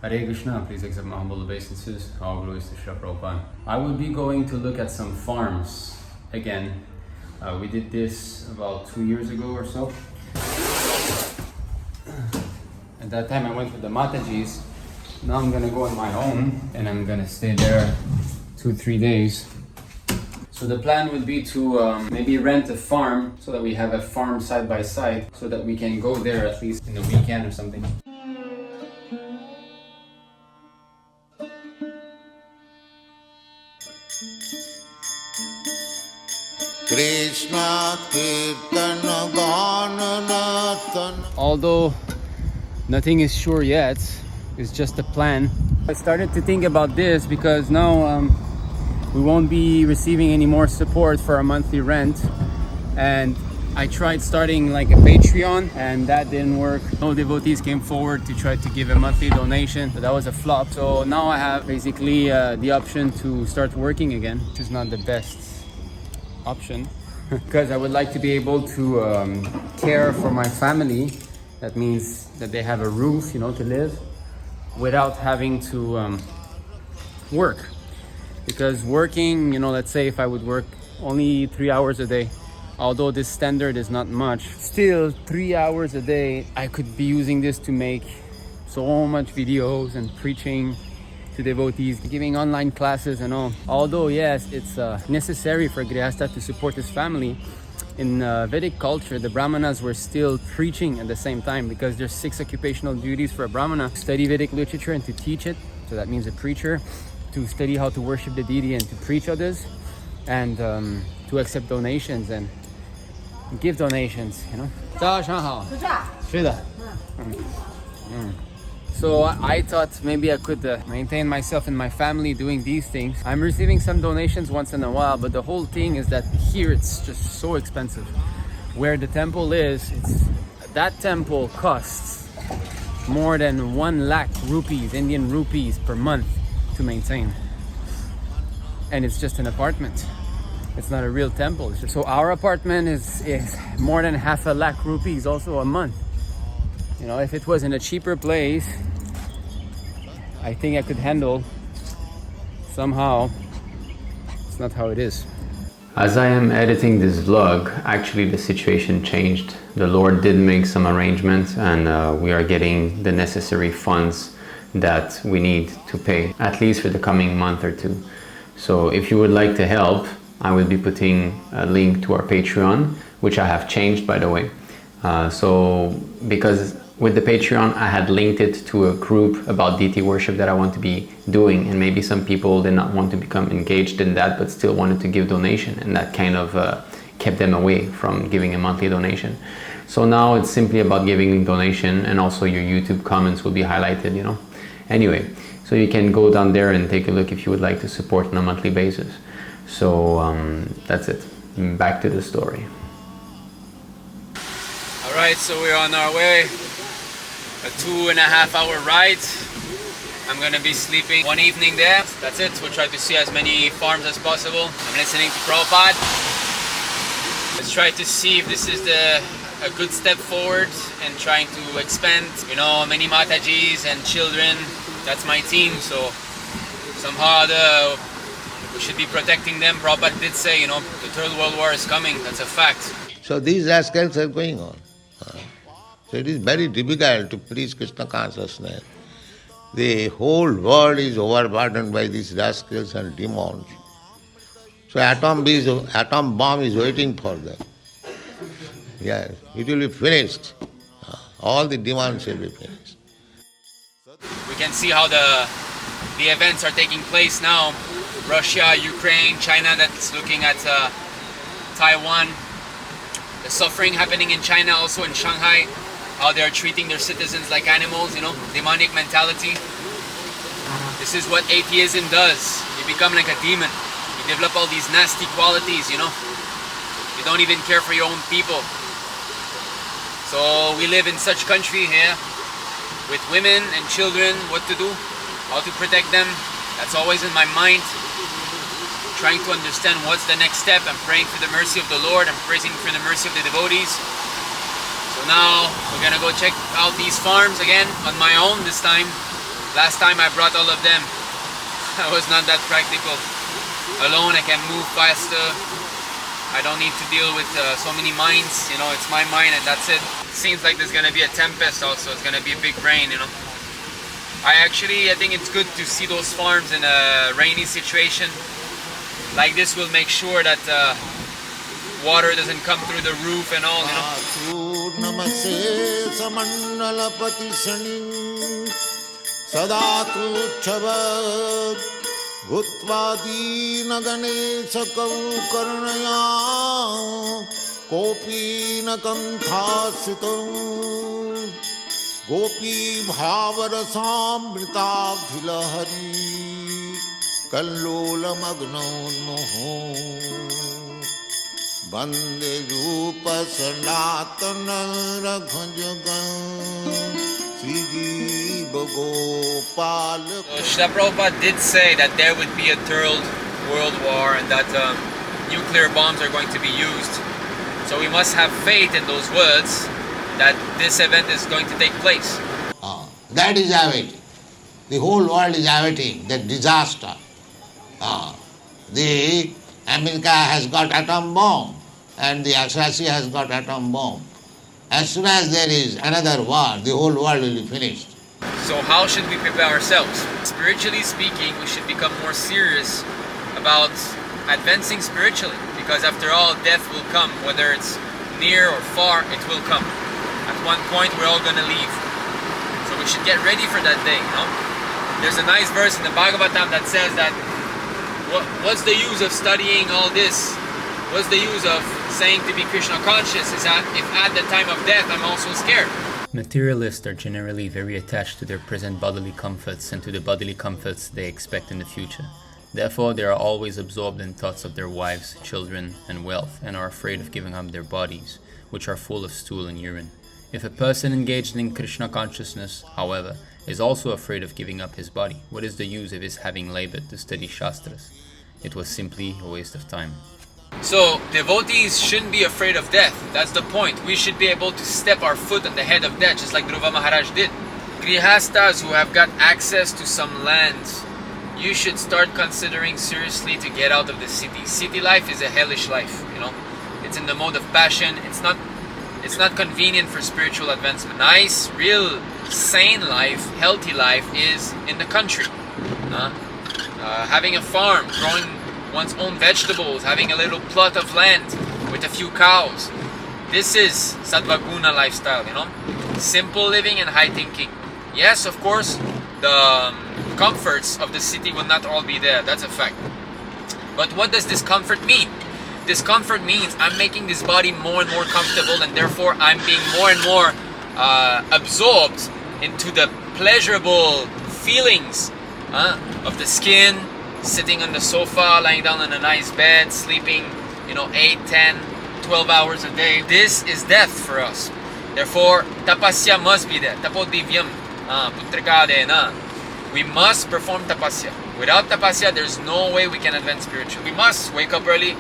Hare Krishna, please accept my humble obeisances. All glories to Śrila Prabhupāda. I will be going to look at some farms again. We did this about 2 years ago or so. At that time I went with the Matajis. Now I'm gonna go on my own and I'm gonna stay there 2-3 days. So the plan would be to maybe rent a farm so that we have a farm side by side so that we can go there at least in the weekend or something. Krishna Kirtana Gananatan. Although nothing is sure yet, it's just a plan. I started to think about this because now we won't be receiving any more support for our monthly rent, and I tried starting like a Patreon and that didn't work. No devotees came forward to try to give a monthly donation, but that was a flop. So now I have basically the option to start working again, which is not the best option because I would like to be able to care for my family. That means that they have a roof, to live without having to work. Because working, let's say if I would work only 3 hours a day, although this standard is not much, still 3 hours a day, I could be using this to make so much videos and preaching to devotees, giving online classes and all. Although yes, it's necessary for Grihastha to support his family, in Vedic culture, the Brahmanas were still preaching at the same time because there's 6 occupational duties for a Brahmana: study Vedic literature and to teach it, so that means a preacher, to study how to worship the deity and to preach others, and to accept donations and give donations, So I thought maybe I could maintain myself and my family doing these things. I'm receiving some donations once in a while, but the whole thing is that here it's just so expensive. Where the temple is, that temple costs more than 1 lakh rupees, Indian rupees per month to maintain. And it's just an apartment. It's not a real temple. So our apartment is more than half a lakh rupees also a month. If it was in a cheaper place, I think I could handle somehow. It's not how it is. As I am editing this vlog, actually the situation changed. The Lord did make some arrangements and we are getting the necessary funds that we need to pay, at least for the coming month or 2. So if you would like to help, I will be putting a link to our Patreon, which I have changed, by the way. Because with the Patreon, I had linked it to a group about deity worship that I want to be doing, and maybe some people did not want to become engaged in that, but still wanted to give donation, and that kind of kept them away from giving a monthly donation. So now it's simply about giving donation, and also your YouTube comments will be highlighted, Anyway, so you can go down there and take a look if you would like to support on a monthly basis. So that's it. Back to the story. Alright, so we're on our way. A 2.5-hour ride. I'm gonna be sleeping one evening there. That's it. We'll try to see as many farms as possible. I'm listening to Prabhupada. Let's try to see if this is a good step forward and trying to expand, many Matajis and children. That's my team, so somehow we should be protecting them. Prabhupada did say, the Third World War is coming. That's a fact. So these rascals are going on. So it is very difficult to preach Krishna consciousness. The whole world is overburdened by these rascals and demons. So atom bomb is waiting for them. Yes, it will be finished. All the demons will be finished. We can see how the events are taking place now. Russia, Ukraine, China that's looking at Taiwan. The suffering happening in China, also in Shanghai. How they're treating their citizens like animals, demonic mentality. This is what atheism does. You become like a demon. You develop all these nasty qualities, You don't even care for your own people. So we live in such country here with women and children, what to do, how to protect them. That's always in my mind. Trying to understand what's the next step. I'm praying for the mercy of the Lord. I'm praising for the mercy of the devotees. So now we're gonna go check out these farms again on my own this time. Last time I brought all of them, I was not that practical. Alone I can move faster. I don't need to deal with so many minds, you know, it's my mind and that's it. Seems like there's gonna be a tempest also, it's gonna be a big rain, you know. I think it's good to see those farms in a rainy situation. Like this will make sure that water doesn't come through the roof and all, you know. भूत्वादीन Ganesh करुकर्णया कोपीन कंठासितो गोपी भावरसामृताभिलहरी कल्लोलमग्नोन्मुहो वन्दे रूप सनातन रघुजगन् Śrila Prabhupada did say that there would be a third world war and that nuclear bombs are going to be used. So we must have faith in those words that this event is going to take place. That is awaiting. The whole world is awaiting that disaster. The America has got atom bomb and the Russia has got atom bomb. As soon as there is another war, the whole world will be finished. So how should we prepare ourselves? Spiritually speaking, we should become more serious about advancing spiritually, because after all, death will come, whether it's near or far, it will come. At one point, we're all going to leave. So we should get ready for that day, you know? There's a nice verse in the Bhagavatam that says that what's the use of studying all this? What's the use of saying to be Krishna conscious is that if at the time of death I'm also scared? Materialists are generally very attached to their present bodily comforts and to the bodily comforts they expect in the future. Therefore, they are always absorbed in thoughts of their wives, children, and wealth, and are afraid of giving up their bodies, which are full of stool and urine. If a person engaged in Krishna consciousness, however, is also afraid of giving up his body, what is the use of his having labored to study Shastras? It was simply a waste of time. So, devotees shouldn't be afraid of death. That's the point. We should be able to step our foot on the head of death, just like Dhruva Maharaj did. Grihastas who have got access to some lands, you should start considering seriously to get out of the city. City life is a hellish life, you know. It's in the mode of passion. It's not convenient for spiritual advancement. Nice, real, sane life, healthy life is in the country. Having a farm, growing one's own vegetables, having a little plot of land with a few cows. This is Sattva-guna lifestyle, you know. Simple living and high thinking. Yes, of course, the comforts of the city will not all be there. That's a fact. But what does discomfort mean? Discomfort means I'm making this body more and more comfortable, and therefore I'm being more and more absorbed into the pleasurable feelings of the skin, sitting on the sofa, lying down on a nice bed, sleeping, 8, 10, 12 hours a day. This is death for us. Therefore, tapasya must be there. Tapodivyam, putrikadena. We must perform tapasya. Without tapasya, there's no way we can advance spiritually. We must wake up early,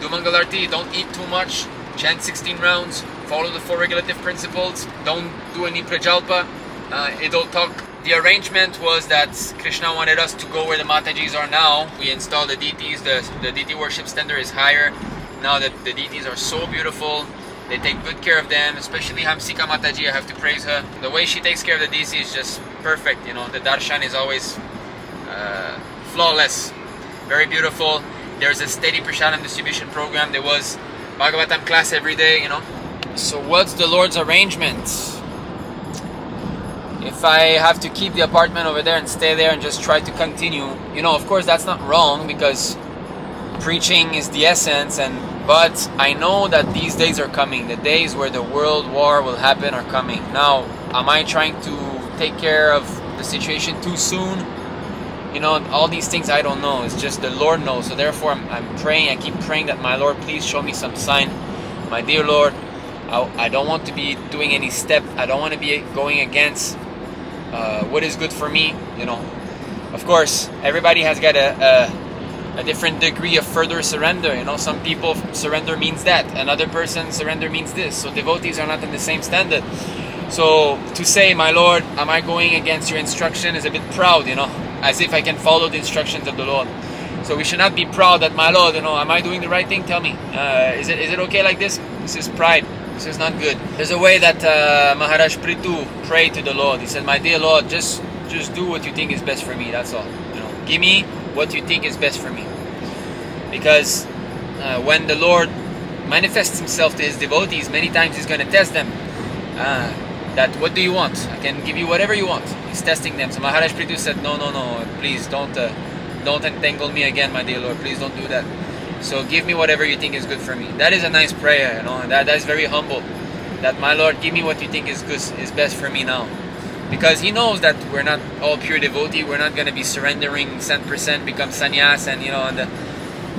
do Mangalarti, don't eat too much, chant 16 rounds, follow the 4 regulative principles, don't do any prajalpa, idle talk. The arrangement was that Krishna wanted us to go where the Matajis are now. We installed the deities, the deity worship standard is higher. Now that the deities are so beautiful, they take good care of them, especially Hamsika Mataji, I have to praise her. The way she takes care of the deities is just perfect, the darshan is always flawless, very beautiful. There's a steady prasadam distribution program. There was Bhagavatam class every day, So what's the Lord's arrangement? If I have to keep the apartment over there and stay there and just try to continue, of course that's not wrong, because preaching is the essence, but I know that these days are coming. The days where the world war will happen are coming. Now, am I trying to take care of the situation too soon? All these things I don't know. It's just the Lord knows. So therefore I'm praying, I keep praying that my Lord, please show me some sign. My dear Lord, I don't want to be doing any step. I don't want to be going against what is good for me. Of course, everybody has got a different degree of further surrender. Some people surrender means that, another person surrender means this. So devotees are not in the same standard. So to say, my Lord, am I going against your instruction is a bit proud, as if I can follow the instructions of the Lord. So we should not be proud that, my Lord, am I doing the right thing? Tell me. Is it okay like this? This is pride. This is not good. There's a way that Maharaj Prithu prayed to the Lord. He said, my dear Lord, just do what you think is best for me. That's all. Give me what you think is best for me. Because when the Lord manifests himself to his devotees, many times he's going to test them. That what do you want? I can give you whatever you want. He's testing them. So Maharaj Prithu said, no, please don't entangle me again, my dear Lord. Please don't do that. So give me whatever you think is good for me. That is a nice prayer, and that is very humble. That, my Lord, give me what you think is good, is best for me now. Because he knows that we're not all pure devotee. We're not going to be surrendering 100%, become sannyas, and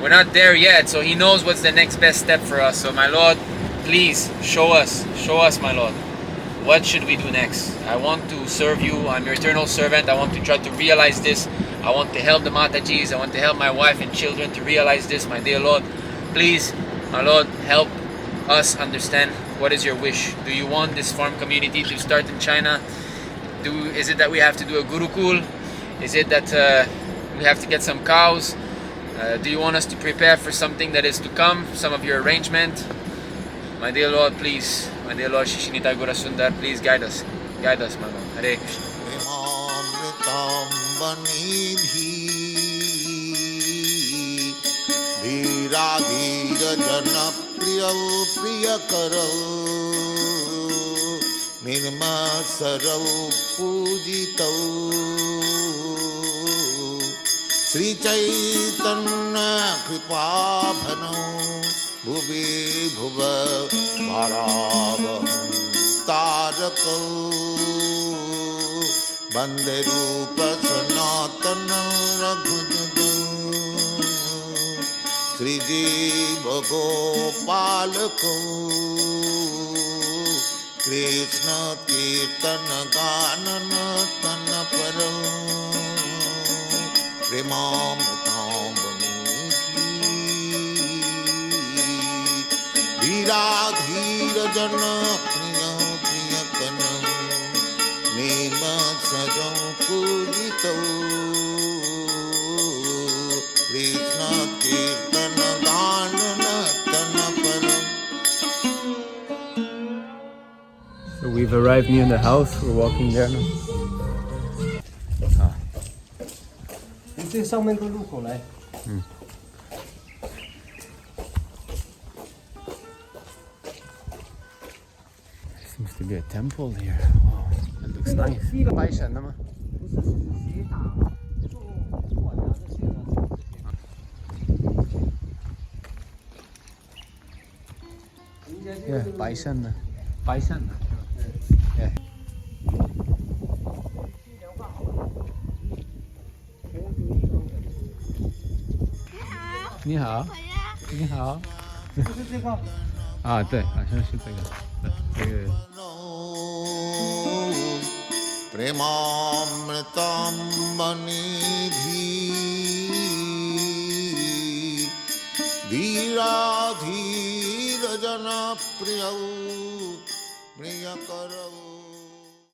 we're not there yet. So he knows what's the next best step for us. So, my Lord, please show us, my Lord. What should we do next? I want to serve you. I'm your eternal servant. I want to try to realize this. I want to help the Matajis. I want to help my wife and children to realize this, my dear Lord. Please, my Lord, help us understand what is your wish. Do you want this farm community to start in China? Is it that we have to do a Gurukul? Is it that we have to get some cows? Do you want us to prepare for something that is to come? Some of your arrangement? My dear Lord, please. My dear Lord, Shishinita Gura Sundar, please guide us. Guide us, my Lord. Hare Krishna. धीरा धीर जन प्रिय प्रिय करौ निर्मल सरौ पूजितौ श्री चैतन्य कृपा भनौ भुवि भुव भारावहं तारकौ वन्दे रूप सनातन रघुजगौ श्रीजीव गोपालको कृष्ण कीर्तन गानन तन परौ प्रेमामृताम्बुधि धीरा धीर जन प्रिय प्रिय कनौ नेम सजौ पूजितौ कृष्ण कीर्तन गानन तन परौ. So we've arrived near the house. We're walking there now. 你最上面个路口来。 Seems to be a temple here. Wow, that looks nice. 拜神的吗？ 不是斜打，做管啊这些的。 Yeah, 拜神的，拜神的。Yeah. 你好，你好。就是这个。啊，对，好像是这个，对，这个。 प्रेमामृतम्बनिधि धीरा धीर जन प्रिय प्रिय करौ